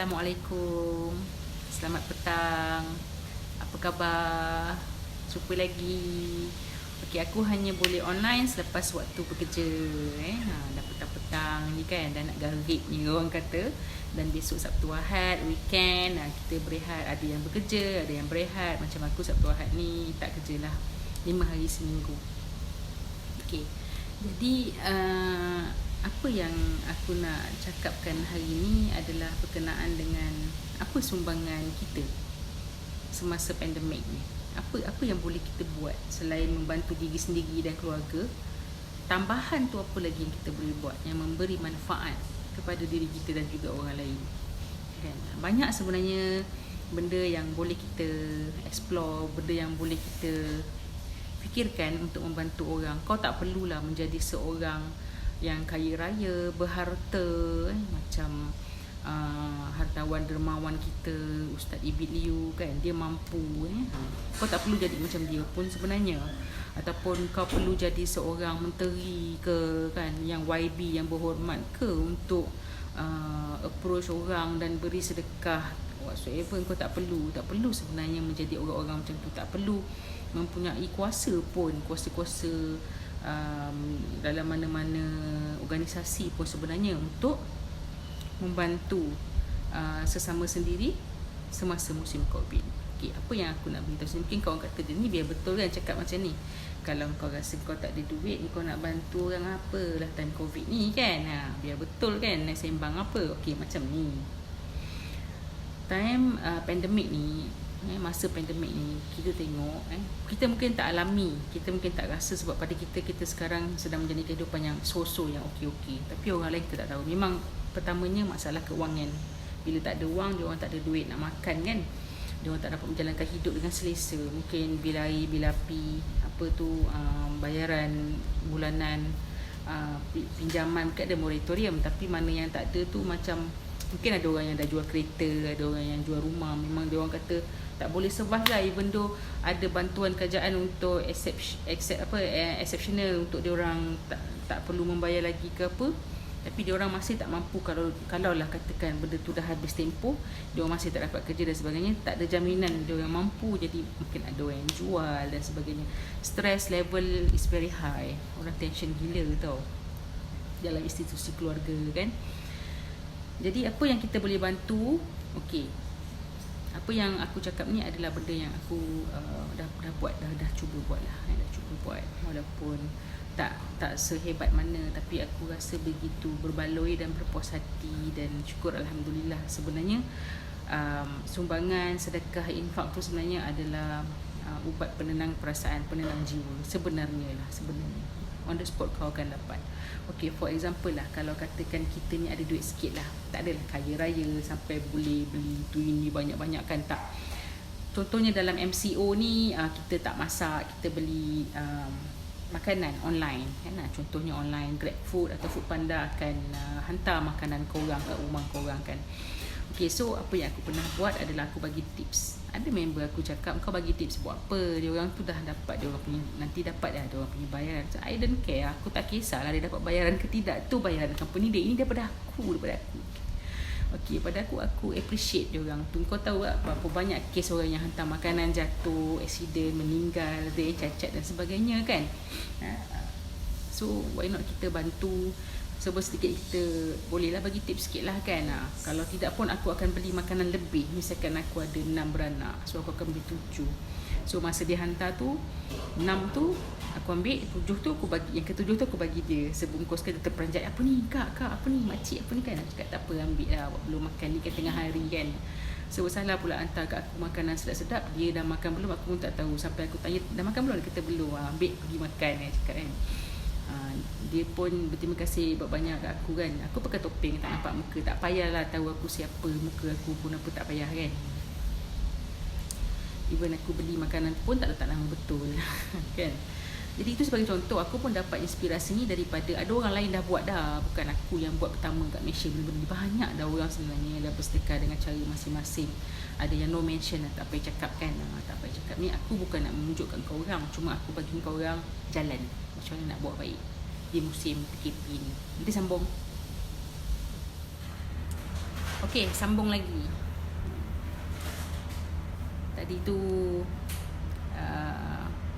Assalamualaikum. Selamat petang. Apa khabar? Jumpa lagi. Okey, aku hanya boleh online selepas waktu bekerja. Dah petang-petang ni kan, dah nak garik ni orang kata. Dan besok Sabtu Ahad, weekend, kita berehat. Ada yang bekerja, ada yang berehat. Macam aku Sabtu Ahad ni tak kerja lah, 5 hari seminggu. Okey, jadi apa yang aku nak cakapkan hari ini adalah berkenaan dengan apa sumbangan kita semasa pandemik ni. Apa yang boleh kita buat selain membantu diri sendiri dan keluarga. Tambahan tu apa lagi yang kita boleh buat yang memberi manfaat kepada diri kita dan juga orang lain. Kan? Banyak sebenarnya benda yang boleh kita explore, benda yang boleh kita fikirkan untuk membantu orang. Kau tak perlulah menjadi seorang yang kaya raya, berharta, macam hartawan dermawan kita Ustaz Ibit Liu kan, dia mampu. Kau tak perlu jadi macam dia pun sebenarnya. Ataupun kau perlu jadi seorang menteri ke kan, yang YB yang berhormat ke untuk approach orang dan beri sedekah whatsoever. Kau tak perlu sebenarnya menjadi orang-orang macam tu. Tak perlu mempunyai kuasa pun, kuasa-kuasa dalam mana-mana organisasi pun sebenarnya untuk membantu sesama sendiri semasa musim COVID. Okay, apa yang aku nak beritahu, mungkin kau kata dia ni biar betul kan cakap macam ni. Kalau kau rasa kau tak ada duit, kau nak bantu orang apalah time COVID ni kan, biar betul kan, nak sembang apa. Okay, macam ni time pandemik ni, masa pandemik ni kita tengok kita mungkin tak alami, kita mungkin tak rasa sebab pada kita sekarang sedang menjalani kehidupan yang so-so, yang okey-okey. Tapi orang lain kita tak tahu. Memang pertamanya masalah kewangan. Bila tak ada wang, dia orang tak ada duit nak makan kan, dia orang tak dapat menjalankan hidup dengan selesa. Mungkin bil air, bil api, apa tu, bayaran bulanan, pinjaman mungkin ada moratorium. Tapi mana yang tak ada tu, macam mungkin ada orang yang dah jual kereta, ada orang yang jual rumah. Memang dia orang kata tak boleh survive lah, even though ada bantuan kerajaan untuk exceptional untuk dia orang tak perlu membayar lagi ke apa. Tapi dia orang masih tak mampu. Kalau lah katakan benda tu dah habis tempoh, dia orang masih tak dapat kerja dan sebagainya, tak ada jaminan dia orang mampu. Jadi mungkin ada orang yang jual dan sebagainya. Stress level is very high. Orang tension gila tau dalam institusi keluarga kan. Jadi apa yang kita boleh bantu? Okey, apa yang aku cakap ni adalah benda yang aku dah buat, dah cuba buat lah, dah cuba buat. Walaupun tak sehebat mana, tapi aku rasa begitu berbaloi dan berpuas hati dan syukur alhamdulillah. Sebenarnya sumbangan, sedekah, infak tu sebenarnya adalah ubat penenang perasaan, penenang jiwa sebenarnya on the spot kau akan dapat. Okay, for example lah, kalau katakan kita ni ada duit sikit lah, tak adalah kaya raya sampai boleh beli tu ini banyak-banyak kan, tak. Contohnya dalam MCO ni, kita tak masak, kita beli makanan online kan. Contohnya online, GrabFood atau Foodpanda akan hantar makanan korang kat rumah korang kan. Okay, so apa yang aku pernah buat adalah aku bagi tips. Ada member aku cakap, kau bagi tips buat apa? Dia orang tu dah dapat, dia orang punya, nanti dapat dah dia orang punya bayaran. So, I don't care, aku tak kisahlah dia dapat bayaran ke tidak. Tu bayaran company dia, ini daripada aku. Okay, pada aku appreciate dia orang tu. Kau tahu tak berapa banyak kes orang yang hantar makanan jatuh, accident, meninggal, ada yang cacat dan sebagainya kan. So why not kita bantu. Sebab sedikit kita bolehlah bagi tips sikit lah kan. Kalau tidak pun aku akan beli makanan lebih. Misalkan aku ada 6 beranak, so aku akan beli 7. So masa dia hantar tu, 6 tu aku ambil, 7 tu aku bagi, yang ke-7 tu aku bagi dia sebungkus. Kan dia terperanjat, apa ni kak, apa ni makcik, apa ni kan. Aku cakap tak apa, ambil lah, belum makan ni kan tengah hari kan. So salah pula hantar kat aku makanan sedap-sedap, dia dah makan belum, aku pun tak tahu. Sampai aku tanya, dah makan belum? Dia kata belum. Ambil pergi makan cakap kan. Dia pun berterima kasih banyak kat aku kan. Aku pakai topeng, tak nampak muka, tak payahlah tahu aku siapa, muka aku pun apa tak payah kan. Even aku beli makanan pun tak letak nama betul kan. Jadi itu sebagai contoh. Aku pun dapat inspirasi ni daripada ada orang lain dah buat dah, bukan aku yang buat pertama kat Malaysia. Benda-benda banyak dah orang sebenarnya dah bersedekah dengan cara masing-masing. Ada yang no mention, tak payah cakap kan, tak payah cakap. Ni aku bukan nak menunjukkan kau orang, cuma aku bagi kau orang jalan macam mana nak buat baik di musim PKP ni. Nanti sambung. Okey, sambung lagi. Tadi tu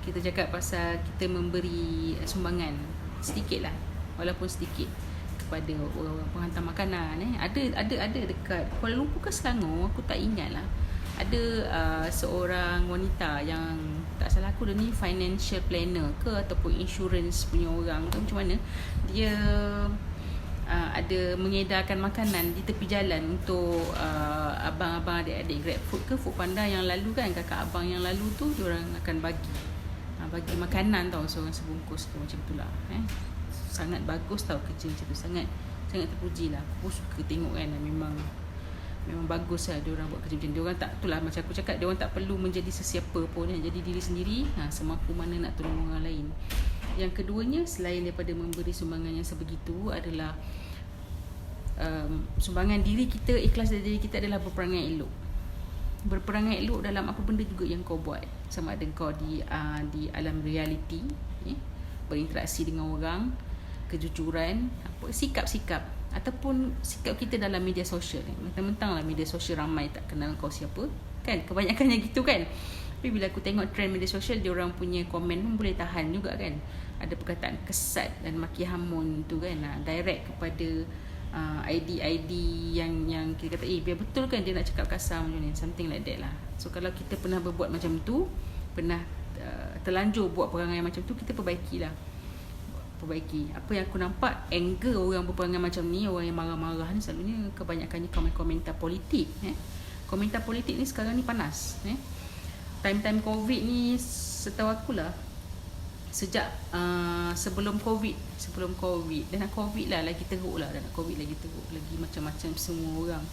kita cakap pasal kita memberi sumbangan sedikit lah, walaupun sedikit, kepada orang penghantar makanan. Ada dekat Kuala Lumpur ke Selangor, aku tak ingat lah. Ada seorang wanita yang, tak salah aku, dia ni financial planner ke ataupun insurance punya orang ke macam mana. Dia ada mengedarkan makanan di tepi jalan untuk abang-abang, adik-adik GrabFood ke Foodpanda yang lalu kan. Kakak abang yang lalu tu, diorang akan bagi makanan tau, seorang sebungkus tu, macam tu lah. Sangat bagus tau kerja macam tu, sangat terpuji lah. Aku pun suka tengok kan, memang bagus lah diorang buat kerja macam tu. Diorang tak, itulah macam aku cakap, diorang tak perlu menjadi sesiapa pun, jadi diri sendiri, semampu mana nak tolong orang lain. Yang keduanya, selain daripada memberi sumbangan yang sebegitu, adalah sumbangan diri kita, ikhlas dari diri kita adalah berperangai elok. Berperangai elok dalam apa benda juga yang kau buat, sama ada kau di alam realiti, berinteraksi dengan orang, kejujuran, sikap-sikap, ataupun sikap kita dalam media sosial. Mentang-mentang lah media sosial ramai tak kenal kau siapa kan, kebanyakannya gitu kan. Tapi bila aku tengok trend media sosial, dia orang punya komen pun boleh tahan juga kan. Ada perkataan kesat dan maki hamun tu kan, direct kepada ID yang kita kata, biar betul kan dia nak cakap kasar macam ni, something like that lah. So kalau kita pernah berbuat macam tu, pernah terlanjur buat perangai macam tu, kita perbaiki. Apa yang aku nampak, anger orang berperangai macam ni, orang yang marah-marah ni, selalunya kebanyakannya komentar politik. Komentar politik ni sekarang ni panas. Time-time COVID ni, setahu aku lah, sejak sebelum COVID dan COVID lah lagi teruk lah, dan COVID lagi teruk lagi, macam-macam semua orang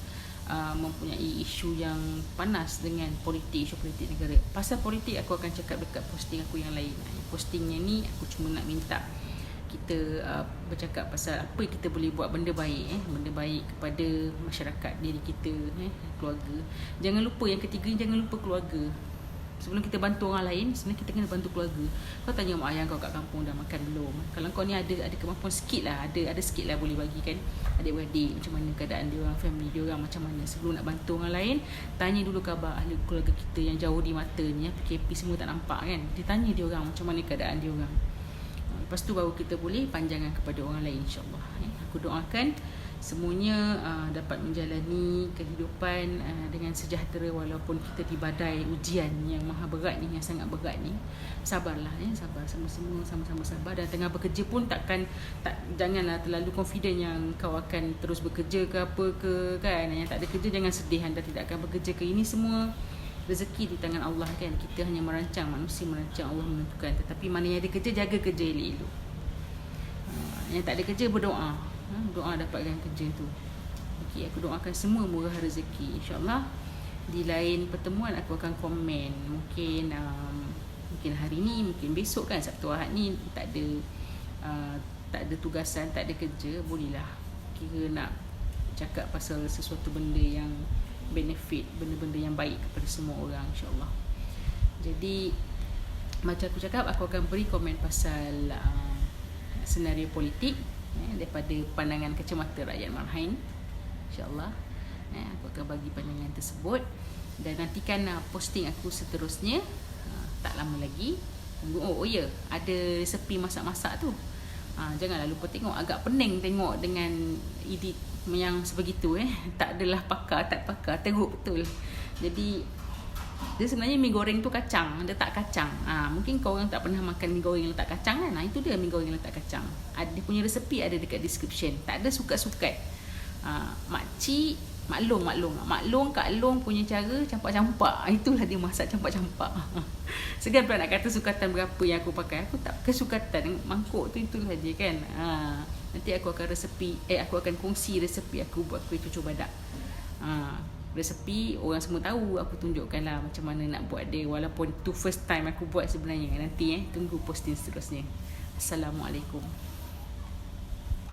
mempunyai isu yang panas dengan isu politik negara. Pasal politik aku akan cakap dekat posting aku yang lain. Postingnya ni aku cuma nak minta kita bercakap pasal apa yang kita boleh buat, benda baik kepada masyarakat, diri kita, keluarga. Jangan lupa yang ketiga ni, jangan lupa keluarga. Sebelum kita bantu orang lain, sebenarnya kita kena bantu keluarga. Kau tanya mak ayah kau kat kampung dah makan belum? Kalau kau ni ada kemampuan sikit lah, ada sikit lah boleh bagi kan, adik-beradik macam mana keadaan dia orang, family dia orang macam mana. Sebelum nak bantu orang lain, tanya dulu khabar ahli keluarga kita yang jauh di mata ni, PKP semua tak nampak kan. Dia tanya dia orang macam mana keadaan dia orang. Lepas tu baru kita boleh panjangan kepada orang lain, insyaAllah. Aku doakan semuanya dapat menjalani kehidupan dengan sejahtera, walaupun kita di badai ujian yang maha berat ni, yang sangat berat ni. Sabarlah, sabar, sama-sama sabar. Dan tengah bekerja pun janganlah terlalu confident yang kau akan terus bekerja ke apa ke kan. Yang tak ada kerja jangan sedih anda tidak akan bekerja ke. Ini semua rezeki di tangan Allah kan. Kita hanya merancang, manusia merancang, Allah menentukan. Tetapi mana yang ada kerja, jaga kerja elok-elok. Yang tak ada kerja, berdoa, doa dapatkan kerja tu. Okey, aku doakan semua murah rezeki, insya-Allah. Di lain pertemuan aku akan komen, mungkin hari ni, mungkin besok kan, Sabtu Ahad ni tak ada tugasan, tak ada kerja, bolehlah kira nak cakap pasal sesuatu benda yang benefit, benda-benda yang baik kepada semua orang, insya-Allah. Jadi macam aku cakap, aku akan beri komen pasal senario politik daripada pandangan kacamata rakyat Marhain, insya-Allah. Aku akan bagi pandangan tersebut, dan nantikan posting aku seterusnya. Tak lama lagi. Oh ya, ada resepi masak-masak tu. Janganlah lupa tengok. Agak pening tengok dengan edit yang sebegitu. Tak adalah pakar, tak pakar, teruk betul. Jadi dia sebenarnya mi goreng tu kacang, dia tak kacang. Mungkin kau orang tak pernah makan mi goreng letak kacang kan. Itu dia mi goreng letak kacang. Dia punya resepi ada dekat description. Tak ada sukat-sukat. Makcik maklum Kak Long punya cara campak-campak. Itulah dia masak campak-campak. Segan pula nak kata sukatan berapa yang aku pakai. Aku tak pakai sukatan, mangkuk tu itu saja kan. Nanti aku akan aku akan kongsi resepi aku buat kuih cucur badak. Resepi orang semua tahu, aku tunjukkanlah macam mana nak buat dia, walaupun tu first time aku buat sebenarnya. Nanti tunggu posting seterusnya. Assalamualaikum.